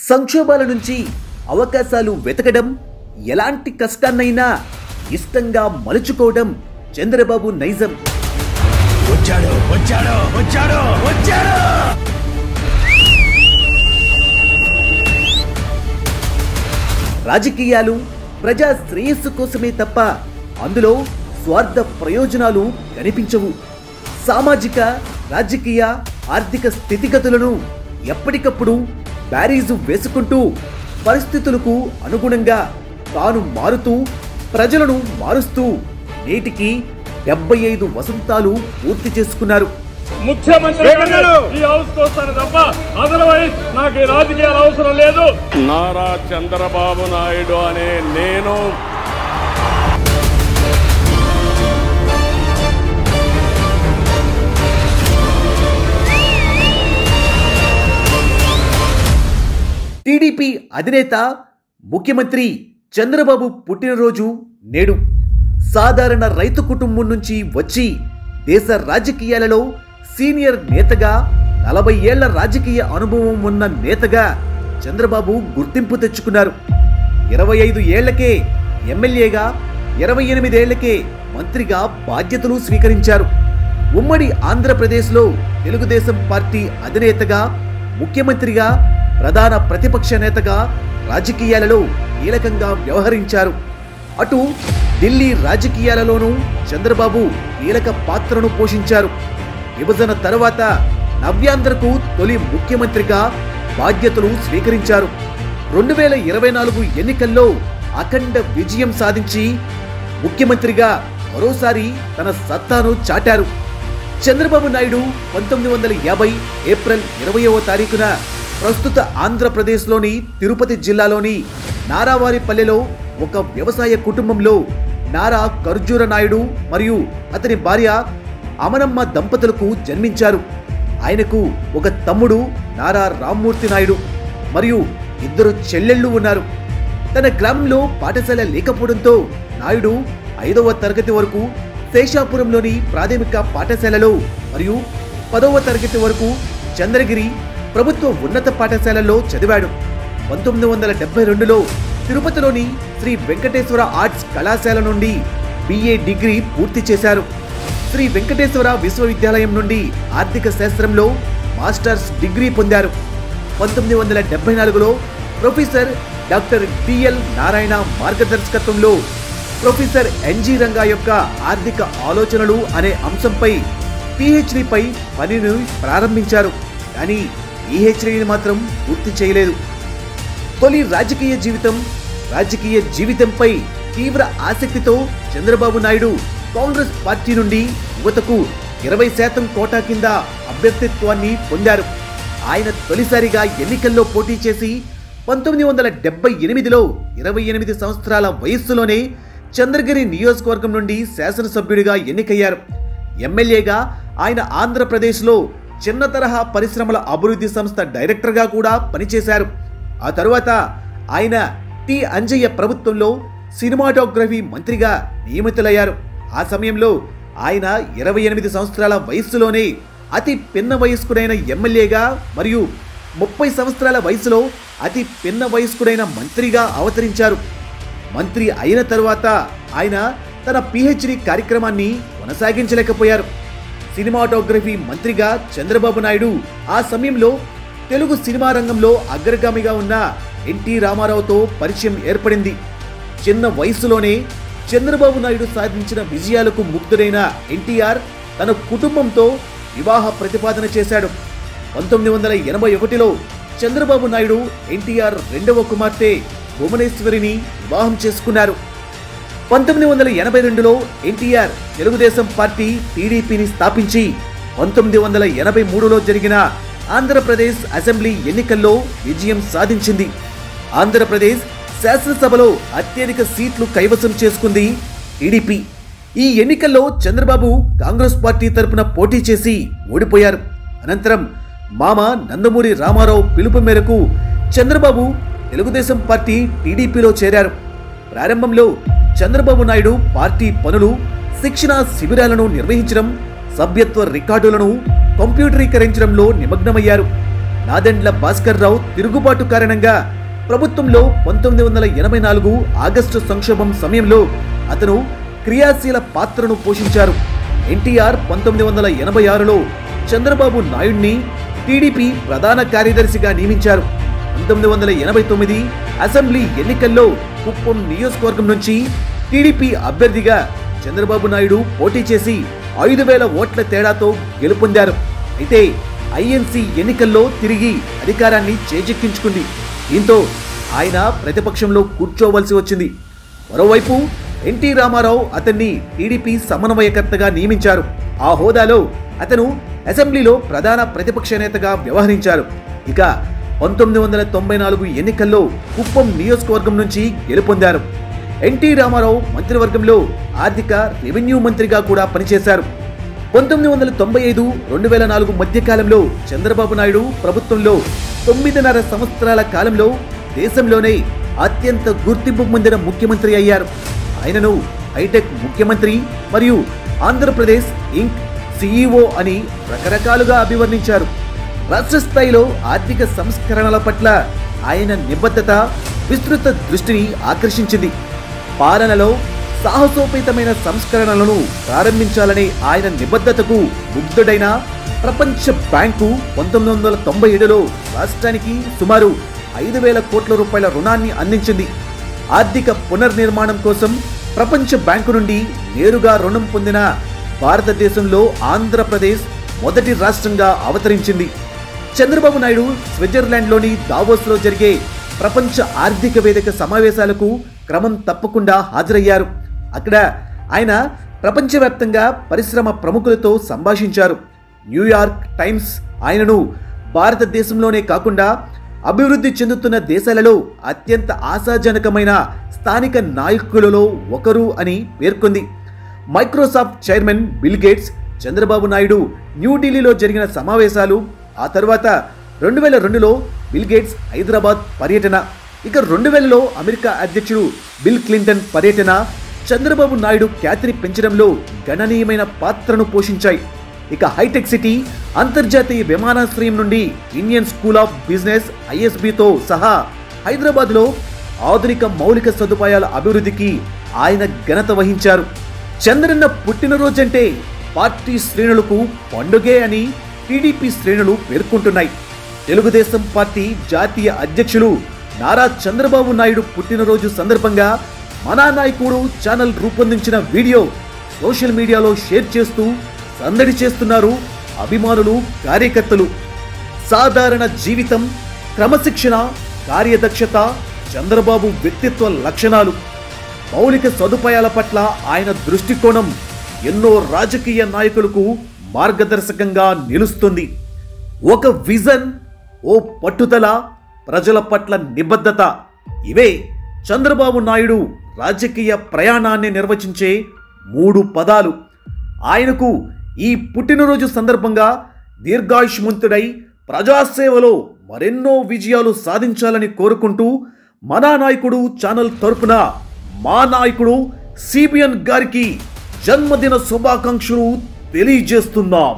సంక్షోభాల నుంచి అవకాశాలు వెతకడం, ఎలాంటి కష్టాన్నైనా ఇష్టంగా మలుచుకోవడం చంద్రబాబు నైజం. వచ్చాడు వచ్చాడు వచ్చాడు వచ్చాడు రాజకీయాలు ప్రజా శ్రేయస్సు కోసమే తప్ప అందులో స్వార్థ ప్రయోజనాలు కనిపించవు. సామాజిక, రాజకీయ, ఆర్థిక స్థితిగతులను ఎప్పటికప్పుడు బ్యారీజు వేసుకుంటూ పరిస్థితులకు అనుగుణంగా తాను మారుతూ ప్రజలను మారుస్తూ నేటికి 75 వసంతాలు పూర్తి చేసుకున్నారు. ముఖ్యమంత్రి ఈ హౌస్ వస్తాను తప్ప అదర్వైజ్ నాకు ఈ రాజకీయాలు అవసరం లేదు. నారా చంద్రబాబు నాయుడు అనే నేను టీడీపీ అధినేత ముఖ్యమంత్రి చంద్రబాబు పుట్టినరోజు నేడు. సాధారణ రైతు కుటుంబం నుంచి వచ్చి దేశ రాజకీయాలలో సీనియర్ నేతగా 40 ఏళ్ల రాజకీయ అనుభవం ఉన్న నేతగా చంద్రబాబు గుర్తింపు తెచ్చుకున్నారు. 25 ఏళ్లకే ఎమ్మెల్యేగా, 28 ఏళ్లకే మంత్రిగా బాధ్యతలు స్వీకరించారు. ఉమ్మడి ఆంధ్రప్రదేశ్లో తెలుగుదేశం పార్టీ అధినేతగా, ముఖ్యమంత్రిగా, ప్రధాన ప్రతిపక్ష నేతగా రాజకీయాలలో కీలకంగా వ్యవహరించారు. అటు ఢిల్లీ రాజకీయాలలోనూ చంద్రబాబు కీలక పాత్రను పోషించారు. విభజన తరువాత నవ్యాంధ్రకు తొలి ముఖ్యమంత్రిగా బాధ్యతలు స్వీకరించారు. 2024 ఎన్నికల్లో అఖండ విజయం సాధించి ముఖ్యమంత్రిగా మరోసారి తన సత్తాను చాటారు. చంద్రబాబు నాయుడు 1950 ఏప్రిల్ 20వ తారీఖున ప్రస్తుత ఆంధ్రప్రదేశ్లోని తిరుపతి జిల్లాలోని నారావారిపల్లెలో ఒక వ్యవసాయ కుటుంబంలో నారా ఖర్జూర నాయుడు మరియు అతని భార్య అమనమ్మ దంపతులకు జన్మించారు. ఆయనకు ఒక తమ్ముడు నారా రామ్మూర్తి నాయుడు మరియు 2 చెల్లెళ్ళు ఉన్నారు. తన గ్రామంలో పాఠశాల లేకపోవడంతో నాయుడు 5వ తరగతి వరకు శేషాపురంలోని ప్రాథమిక పాఠశాలలో మరియు 10వ తరగతి వరకు చంద్రగిరి ప్రభుత్వ ఉన్నత పాఠశాలలో చదివాడు. 1972లో తిరుపతిలోని శ్రీ వెంకటేశ్వర ఆర్ట్స్ కళాశాల నుండి BA డిగ్రీ పూర్తి చేశారు. శ్రీ వెంకటేశ్వర విశ్వవిద్యాలయం నుండి ఆర్థిక శాస్త్రంలో మాస్టర్స్ డిగ్రీ పొందారు. 1974లో ప్రొఫెసర్ డాక్టర్ DL నారాయణ మార్గదర్శకత్వంలో ప్రొఫెసర్ NG రంగా యొక్క ఆర్థిక ఆలోచనలు అనే అంశంపై PhDపై పనిని ప్రారంభించారు. కానీ PhDని మాత్రం పూర్తి చేయలేదు. తొలి రాజకీయ జీవితంపై తీవ్ర ఆసక్తితో చంద్రబాబు నాయుడు కాంగ్రెస్ పార్టీ నుండి యువతకు 20% కోటా కింద అభ్యర్థిత్వాన్ని పొందారు. ఆయన తొలిసారిగా ఎన్నికల్లో పోటీ చేసి 1978లో 28 సంవత్సరాల వయస్సులోనే చంద్రగిరి నియోజకవర్గం నుండి శాసనసభ్యుడిగా ఎన్నికయ్యారు. ఎమ్మెల్యేగా ఆయన ఆంధ్రప్రదేశ్లో చిన్న తరహా పరిశ్రమల అభివృద్ధి సంస్థ డైరెక్టర్గా కూడా పనిచేశారు. ఆ తరువాత ఆయన టి అంజయ్య ప్రభుత్వంలో సినిమాటోగ్రఫీ మంత్రిగా నియమితులయ్యారు. ఆ సమయంలో ఆయన 28 సంవత్సరాల వయస్సులోనే అతి పిన్న వయస్కుడైన ఎమ్మెల్యేగా మరియు 30 సంవత్సరాల వయసులో అతి పిన్న వయస్కుడైన మంత్రిగా అవతరించారు. మంత్రి అయిన తరువాత ఆయన తన PhD కార్యక్రమాన్ని కొనసాగించలేకపోయారు. సినిమాటోగ్రఫీ మంత్రిగా చంద్రబాబు నాయుడు ఆ సమయంలో తెలుగు సినిమా రంగంలో అగ్రగామిగా ఉన్న ఎన్టీ రామారావుతో పరిచయం ఏర్పడింది. చిన్న వయసులోనే చంద్రబాబు నాయుడు సాధించిన విజయాలకు ముగ్ధుడైన ఎన్టీఆర్ తన కుటుంబంతో వివాహ ప్రతిపాదన చేశాడు. 1981లో చంద్రబాబు నాయుడు ఎన్టీఆర్ 2వ కుమార్తె భువనేశ్వరిని వివాహం చేసుకున్నారు. 1982లో ఎన్టీఆర్ తెలుగుదేశం పార్టీ టీడీపీని స్థాపించి 1983లో జరిగిన ఆంధ్రప్రదేశ్ అసెంబ్లీ ఎన్నికల్లో విజయం సాధించింది. ఆంధ్రప్రదేశ్ శాసనసభలో అత్యధిక సీట్లు కైవసం చేసుకుంది టీడీపీ. ఈ ఎన్నికల్లో చంద్రబాబు కాంగ్రెస్ పార్టీ తరపున పోటీ చేసి ఓడిపోయారు. అనంతరం మామ నందమూరి రామారావు పిలుపు మేరకు చంద్రబాబు తెలుగుదేశం పార్టీ టీడీపీలో చేరారు. ప్రారంభంలో చంద్రబాబు నాయుడు పార్టీ పనులు, శిక్షణ శిబిరాలను నిర్వహించడం, సభ్యత్వ రికార్డులను కంప్యూటరీకరించడంలో నిమగ్నమయ్యారు. నాదెండ్ల భాస్కర్ రావు తిరుగుబాటు కారణంగా ప్రభుత్వంలో 1984 ఆగస్టు సంక్షోభం సమయంలో అతను క్రియాశీల పాత్రను పోషించారు. ఎన్టీఆర్ 1986లో చంద్రబాబు నాయుడిని టీడీపీ ప్రధాన కార్యదర్శిగా నియమించారు. 1989 అసెంబ్లీ ఎన్నికల్లో కుప్పం నియోజకవర్గం నుంచి టీడీపీ అభ్యర్థిగా చంద్రబాబు నాయుడు పోటీ చేసి 5,000 ఓట్ల తేడాతో గెలుపొందారు. అయితే ఐఎన్సీ ఎన్నికల్లో తిరిగి అధికారాన్ని చేజిక్కించుకుంది. దీంతో ఆయన ప్రతిపక్షంలో కూర్చోవలసి వచ్చింది. మరోవైపు ఎన్టీ రామారావు అతన్ని టీడీపీ సమన్వయకర్తగా నియమించారు. ఆ హోదాలో అతను అసెంబ్లీలో ప్రధాన ప్రతిపక్ష నేతగా వ్యవహరించారు. ఇక 1994 ఎన్నికల్లో కుప్పం నియోజకవర్గం నుంచి గెలుపొందారు. ఎన్టీ రామారావు మంత్రివర్గంలో ఆర్థిక రెవెన్యూ మంత్రిగా కూడా పనిచేశారు. 1995-2004 మధ్యకాలంలో చంద్రబాబు నాయుడు ప్రభుత్వంలో 9.5 సంవత్సరాల కాలంలో దేశంలోనే అత్యంత గుర్తింపు పొందిన ముఖ్యమంత్రి అయ్యారు. ఆయనను హైటెక్ ముఖ్యమంత్రి మరియు ఆంధ్రప్రదేశ్ ఇంక్ CEO అని రకరకాలుగా అభివర్ణించారు. రాష్ట్ర స్థాయిలో ఆర్థిక సంస్కరణల పట్ల ఆయన నిబద్ధత విస్తృత దృష్టిని ఆకర్షించింది. పాలనలో సాహసోపేతమైన సంస్కరణలను ప్రారంభించాలనే ఆయన నిబద్ధతకు ముగ్ధుడైన ప్రపంచ బ్యాంకు 1997లో రాష్ట్రానికి సుమారు 5,000 కోట్ల రూపాయల రుణాన్ని అందించింది. ఆర్థిక పునర్నిర్మాణం కోసం ప్రపంచ బ్యాంకు నుండి నేరుగా రుణం పొందిన భారతదేశంలో ఆంధ్రప్రదేశ్ మొదటి రాష్ట్రంగా అవతరించింది. చంద్రబాబు నాయుడు స్విట్జర్లాండ్లోని దావోస్లో జరిగే ప్రపంచ ఆర్థిక వేదిక సమావేశాలకు క్రమం తప్పకుండా హాజరయ్యారు. అక్కడ ఆయన ప్రపంచవ్యాప్తంగా పరిశ్రమ ప్రముఖులతో సంభాషించారు. న్యూయార్క్ టైమ్స్ ఆయనను భారతదేశంలోనే కాకుండా అభివృద్ధి చెందుతున్న దేశాలలో అత్యంత ఆశాజనకమైన స్థానిక నాయకులలో ఒకరు అని పేర్కొంది. Microsoft chairman bill gates, Chandrababu Naidu న్యూఢిల్లీలో జరిగిన సమావేశాలు, ఆ తర్వాత 2002లో బిల్ గేట్స్ హైదరాబాద్ పర్యటన, ఇక 2000లో అమెరికా అధ్యక్షుడు బిల్ క్లింటన్ పర్యటన చంద్రబాబు నాయుడు ఖ్యాతిని పెంచడంలో గణనీయమైన పాత్రను పోషించాయి. ఇక హైటెక్ సిటీ, అంతర్జాతీయ విమానాశ్రయం నుండి ఇండియన్ స్కూల్ ఆఫ్ బిజినెస్ ISBతో సహా హైదరాబాద్లో ఆధునిక మౌలిక సదుపాయాల అభివృద్ధికి ఆయన ఘనత వహించారు. చంద్రన్న పుట్టినరోజంటే పార్టీ శ్రేణులకు పండుగే అని టీడీపీ శ్రేణులు పేర్కొంటున్నాయి. తెలుగుదేశం పార్టీ జాతీయ అధ్యక్షులు నారా చంద్రబాబు నాయుడు పుట్టినరోజు సందర్భంగా మన నాయకుడు ఛానల్ రూపొందించిన వీడియో సోషల్ మీడియాలో షేర్ చేస్తూ సందడి చేస్తున్నారు అభిమానులు, కార్యకర్తలు. సాధారణ జీవితం, క్రమశిక్షణ, కార్యదక్షత చంద్రబాబు వ్యక్తిత్వ లక్షణాలు. మౌలిక సదుపాయాల పట్ల ఆయన దృష్టికోణం ఎన్నో రాజకీయ నాయకులకు మార్గదర్శకంగా నిలుస్తుంది. ఒక విజన్, ఓ పట్టుదల, ప్రజల పట్ల నిబద్ధత, ఇవే చంద్రబాబు నాయుడు రాజకీయ ప్రయాణాన్ని నిర్వచించే 3 పదాలు. ఆయనకు ఈ పుట్టినరోజు సందర్భంగా దీర్ఘాయుష్మంతుడై ప్రజాసేవలో మరెన్నో విజయాలు సాధించాలని కోరుకుంటూ మన నాయకుడు ఛానల్ తరపున మా నాయకుడు CBN గారికి జన్మదిన శుభాకాంక్షలు తెలియజేస్తున్నాం.